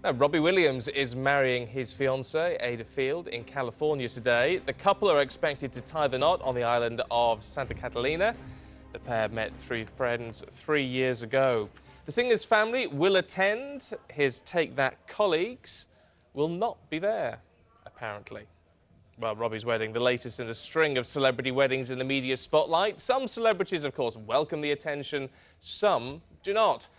Now, Robbie Williams is marrying his fiancée, Ada Field, in California today. The couple are expected to tie the knot on the island of Santa Catalina. The pair met through friends 3 years ago. The singer's family will attend. His Take That colleagues will not be there, apparently. Well, Robbie's wedding, the latest in a string of celebrity weddings in the media spotlight. Some celebrities, of course, welcome the attention, some do not.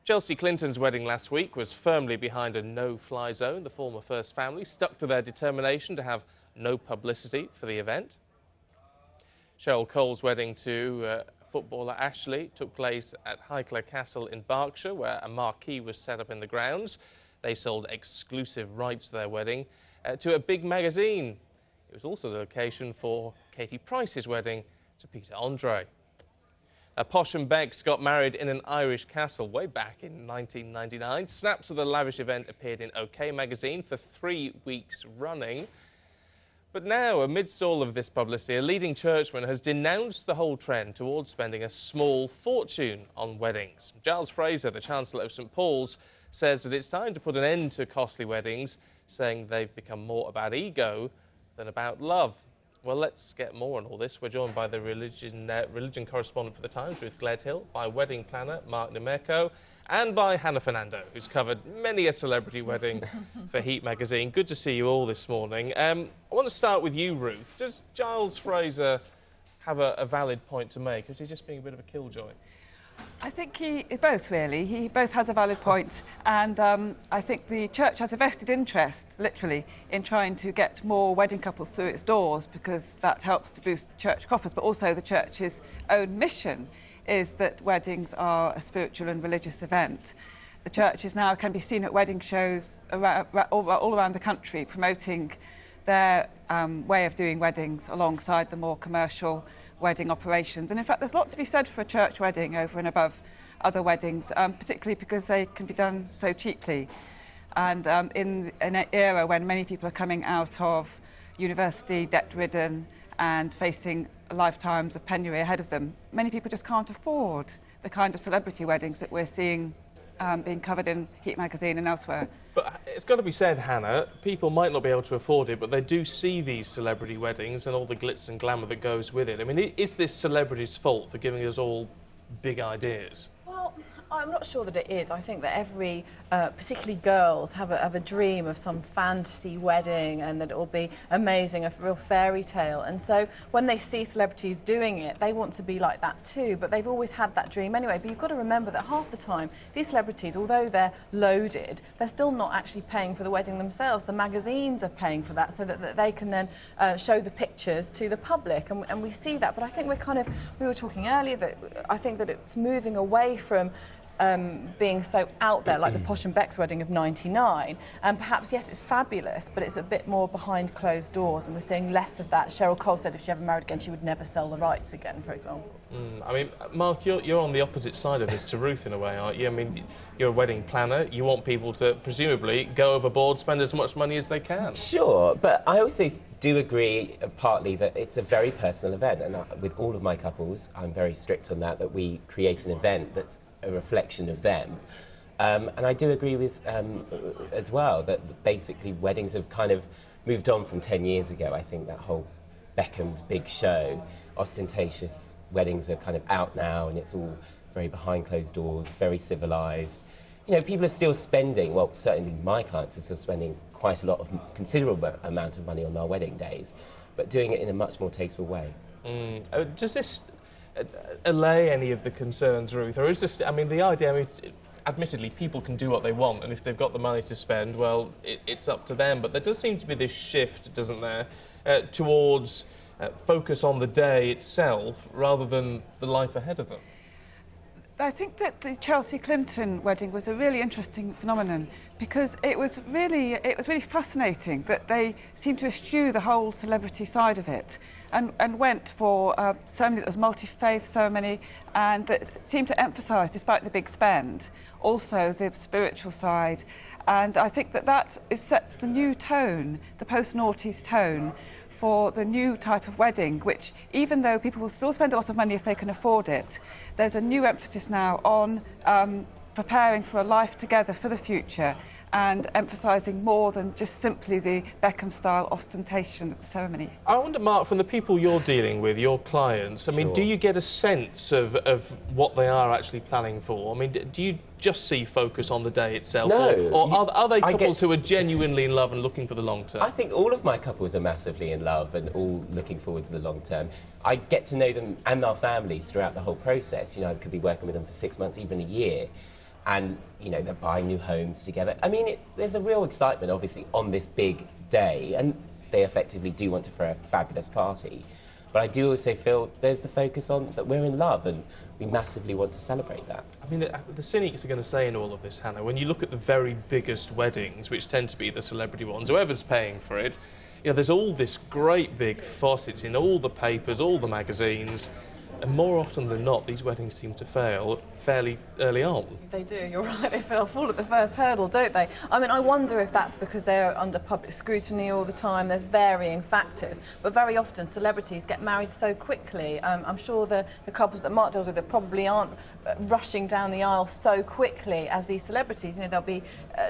Chelsea Clinton's wedding last week was firmly behind a no-fly zone. The former First family stuck to their determination to have no publicity for the event. Cheryl Cole's wedding to footballer Ashley took place at Highclere Castle in Berkshire, where a marquee was set up in the grounds. They sold exclusive rights to their wedding to a big magazine. It was also the location for Katie Price's wedding to Peter Andre. Posh and Becks got married in an Irish castle way back in 1999. Snaps of the lavish event appeared in OK magazine for 3 weeks running. But now, amidst all of this publicity, a leading churchman has denounced the whole trend towards spending a small fortune on weddings. Giles Fraser, the Chancellor of St Paul's, says that it's time to put an end to costly weddings, saying they've become more about ego than about love. Well, let's get more on all this. We're joined by the religion correspondent for The Times, Ruth Gledhill, by wedding planner Mark Niemierko, and by Hannah Fernando, who's covered many a celebrity wedding for Heat magazine. Good to see you all this morning. I want to start with you, Ruth. Does Giles Fraser have a valid point to make, or is he just being a bit of a killjoy? I think he is both, really. He both has a valid point, and I think the church has a vested interest, literally, in trying to get more wedding couples through its doors, because that helps to boost church coffers. But also the church's own mission is that weddings are a spiritual and religious event. The churches now can be seen at wedding shows all around the country, promoting their way of doing weddings alongside the more commercial wedding operations. And in fact, there's a lot to be said for a church wedding over and above other weddings, particularly because they can be done so cheaply. And in an era when many people are coming out of university, debt-ridden, and facing lifetimes of penury ahead of them, many people just can't afford the kind of celebrity weddings that we're seeing being covered in Heat magazine and elsewhere. But it's got to be said, Hannah, people might not be able to afford it, but they do see these celebrity weddings and all the glitz and glamour that goes with it. I mean, is this celebrity's fault for giving us all big ideas? Well, I'm not sure that it is. I think that every, particularly girls, have a dream of some fantasy wedding and that it will be amazing, a real fairy tale. And so when they see celebrities doing it, they want to be like that too. But they've always had that dream anyway. But you've got to remember that half the time, these celebrities, although they're loaded, they're still not actually paying for the wedding themselves. The magazines are paying for that so that they can then show the pictures to the public. And we see that. But I think we were talking earlier that I think that it's moving away from being so out there, like the Posh and Becks wedding of '99, and perhaps, yes, it's fabulous, but it's a bit more behind closed doors, and we're seeing less of that. Cheryl Cole said if she ever married again, she would never sell the rights again, for example. I mean, Mark, you're on the opposite side of this to Ruth in a way, aren't you? I mean, you're a wedding planner. You want people to presumably go overboard, spend as much money as they can. Sure, but I also do agree partly that it's a very personal event, and with all of my couples, I'm very strict on that we create an event that's a reflection of them. And I do agree with as well that basically weddings have kind of moved on from 10 years ago. I think that whole Beckham's big show, ostentatious weddings are kind of out now, and it's all very behind closed doors, very civilised. You know, people are still spending, well, certainly my clients are still spending quite a lot of considerable amount of money on our wedding days, but doing it in a much more tasteful way. Does this allay any of the concerns, Ruth, or is this, I mean, the idea, I mean, admittedly, people can do what they want, and if they've got the money to spend, well, it's up to them, but there does seem to be this shift, doesn't there, towards focus on the day itself rather than the life ahead of them. I think that the Chelsea Clinton wedding was a really interesting phenomenon, because it was really fascinating that they seemed to eschew the whole celebrity side of it, and went for a ceremony that was multi-faith ceremony, and that seemed to emphasise, despite the big spend, also the spiritual side. And I think that sets the new tone, the post-noughties tone, for the new type of wedding, which, even though people will still spend a lot of money if they can afford it, there's a new emphasis now on preparing for a life together for the future, and emphasising more than just simply the Beckham-style ostentation of the ceremony. I wonder, Mark, from the people you're dealing with, your clients, I mean, Sure. do you get a sense of what they are actually planning for? I mean, do you just see focus on the day itself? No. Or are they I couples who are genuinely in love and looking for the long term? I think all of my couples are massively in love and all looking forward to the long term. I get to know them and their families throughout the whole process. You know, I could be working with them for 6 months, even a year. And, you know, they're buying new homes together. I mean, there's a real excitement, obviously, on this big day. And they effectively do want to throw a fabulous party. But I do also feel there's the focus on that we're in love and we massively want to celebrate that. I mean, the cynics are going to say in all of this, Hannah, when you look at the very biggest weddings, which tend to be the celebrity ones, whoever's paying for it, you know, there's all this great big fuss, it's in all the papers, all the magazines, and more often than not, these weddings seem to fail fairly early on. They do, you're right, they fall at the first hurdle, don't they? I mean, I wonder if that's because they're under public scrutiny all the time, there's varying factors, but very often celebrities get married so quickly. I'm sure the couples that Mark deals with probably aren't rushing down the aisle so quickly as these celebrities. You know, they'll be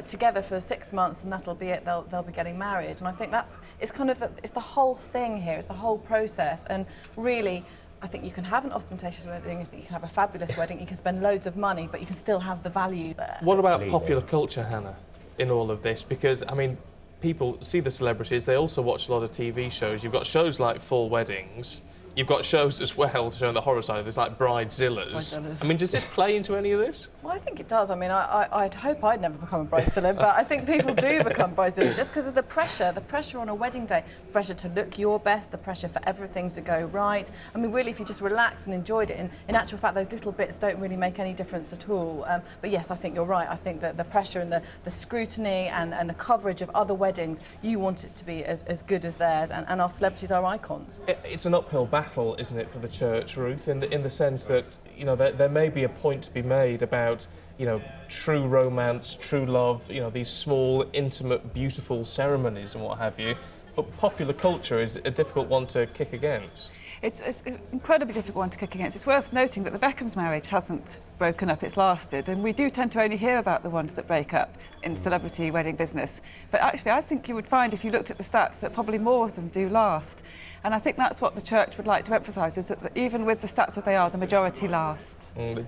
together for 6 months and that'll be it, they'll be getting married. And I think it's the whole thing here, it's the whole process, and really, I think you can have an ostentatious wedding, you can have a fabulous wedding, you can spend loads of money, but you can still have the value there. What about Absolutely. popular culture, Hannah, in all of this? Because, I mean, people see the celebrities, they also watch a lot of TV shows. You've got shows like Full Weddings, you've got shows as well showing the horror side of this, like Bridezillas. I mean, does this play into any of this? Well, I think it does. I mean, I'd hope I'd never become a bridezilla, but I think people do become bridezillas just because of the pressure on a wedding day, the pressure to look your best, the pressure for everything to go right. I mean, really, if you just relaxed and enjoyed it, in actual fact, those little bits don't really make any difference at all. But yes, I think you're right. I think that the pressure and the scrutiny and the coverage of other weddings, you want it to be as good as theirs, and our celebrities are icons. It's an uphill battle, isn't it, for the church, Ruth, in the sense that, you know, there may be a point to be made about, you know, true romance, true love, you know, these small, intimate, beautiful ceremonies and what have you, but popular culture is a difficult one to kick against. It's an incredibly difficult one to kick against. It's worth noting that the Beckham's marriage hasn't broken up, it's lasted, and we do tend to only hear about the ones that break up in celebrity wedding business. But actually, I think you would find, if you looked at the stats, that probably more of them do last. And I think that's what the church would like to emphasise, is that even with the stats as they are, the majority last.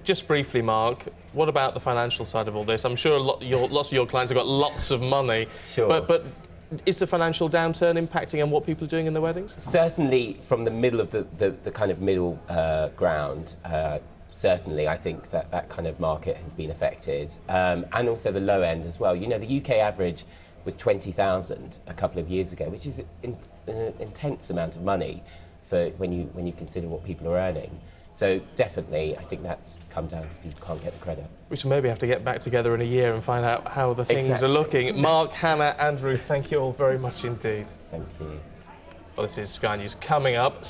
Just briefly, Mark, what about the financial side of all this? I'm sure lots of your clients have got lots of money, Sure. but is the financial downturn impacting on what people are doing in their weddings? Certainly from the middle of the kind of middle ground, certainly I think that kind of market has been affected, and also the low end as well. You know, the UK average was 20,000 a couple of years ago, which is an intense amount of money for when you consider what people are earning. So definitely, I think that's come down because people can't get the credit. We should maybe have to get back together in a year and find out how the things Exactly. are looking. Mark, Hannah and Ruth, thank you all very much indeed. Thank you. Well, this is Sky News coming up.